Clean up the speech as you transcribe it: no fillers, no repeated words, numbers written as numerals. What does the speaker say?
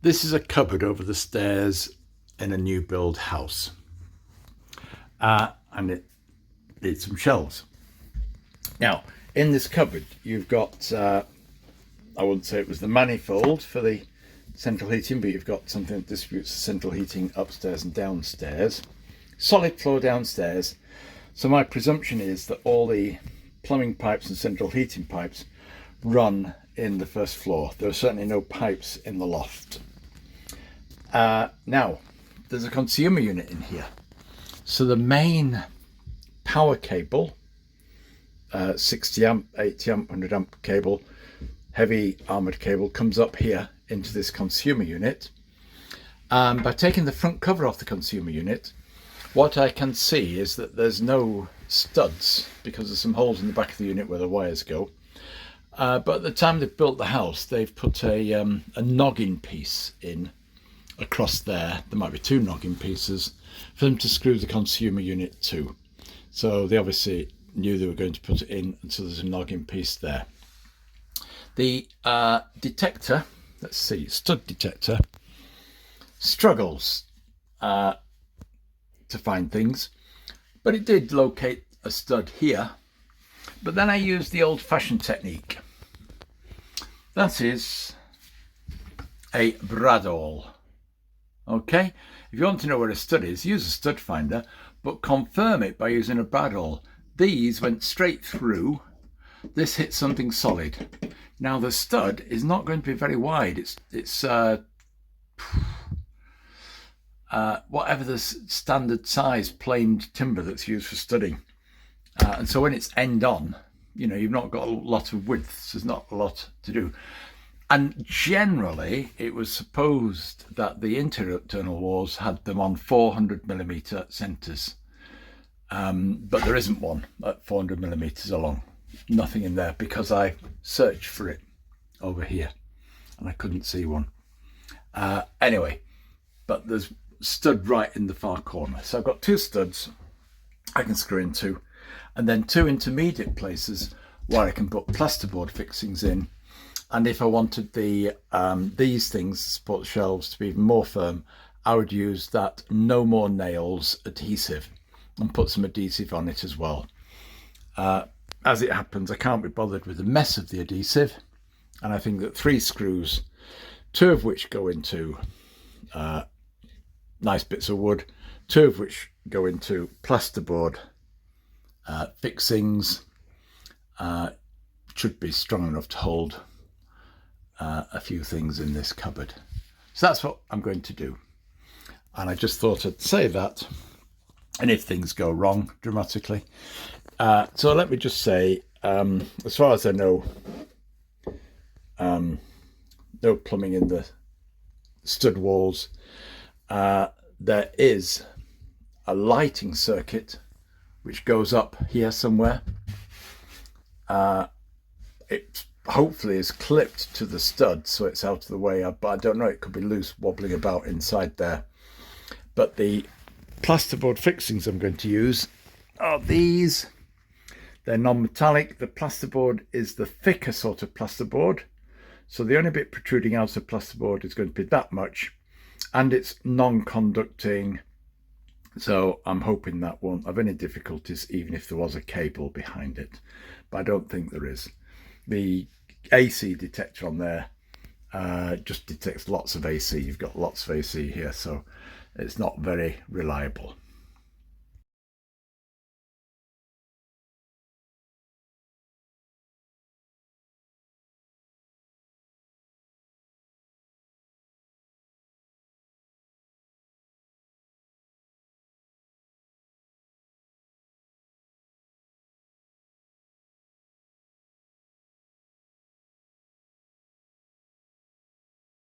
This is a cupboard over the stairs in a new build house, and it needs some shelves. Now, in this cupboard, you've got, I wouldn't say it was the manifold for the central heating, but you've got something that distributes the central heating upstairs and downstairs. Solid floor downstairs. So my presumption is that all the plumbing pipes and central heating pipes run in the first floor. There are certainly no pipes in the loft. Now, there's a consumer unit in here. So the main power cable, 60 amp, 80 amp, 100 amp cable, heavy armoured cable, comes up here into this consumer unit. By taking the front cover off the consumer unit, what I can see is that there's no studs because there's some holes in the back of the unit where the wires go. But at the time they've built the house, they've put a noggin piece in across there. There might be two noggin pieces for them to screw the consumer unit to. So they obviously knew they were going to put it in, and so there's a noggin piece there. The detector, let's see, stud detector, struggles to find things, but it did locate a stud here. But then I used the old-fashioned technique. That is a bradawl. Okay, if you want to know where a stud is, use a stud finder, but confirm it by using a bradawl. These went straight through. This hit something solid. Now the stud is not going to be very wide. It's whatever the standard size planed timber that's used for studding. And so when it's end on, you know, you've not got a lot of width, so there's not a lot to do. And generally, it was supposed that the internal walls had them on 400mm centres. But there isn't one at 400mm along. Nothing in there because I searched for it over here and I couldn't see one. Anyway, but there's stud right in the far corner. So I've got two studs I can screw into, and then two intermediate places where I can put plasterboard fixings in. And if I wanted the these things, support shelves, to be even more firm, I would use that no more nails adhesive and put some adhesive on it as well. As it happens, I can't be bothered with the mess of the adhesive, and I think that 3 screws, 2 of which go into nice bits of wood, 2 of which go into plasterboard fixings, should be strong enough to hold a few things in this cupboard. So that's what I'm going to do. And I just thought I'd say that. And if things go wrong dramatically. So let me just say, as far as I know, no plumbing in the stud walls. There is a lighting circuit which goes up here somewhere. It hopefully is clipped to the stud so it's out of the way, but I don't know, it could be loose wobbling about inside there. But the plasterboard fixings I'm going to use are these. They're non-metallic. The plasterboard is the thicker sort of plasterboard, so the only bit protruding out of plasterboard is going to be that much, and it's non-conducting, so I'm hoping that won't have any difficulties even if there was a cable behind it, but I don't think there is. The AC detector on there just detects lots of AC. You've got lots of AC here, so it's not very reliable.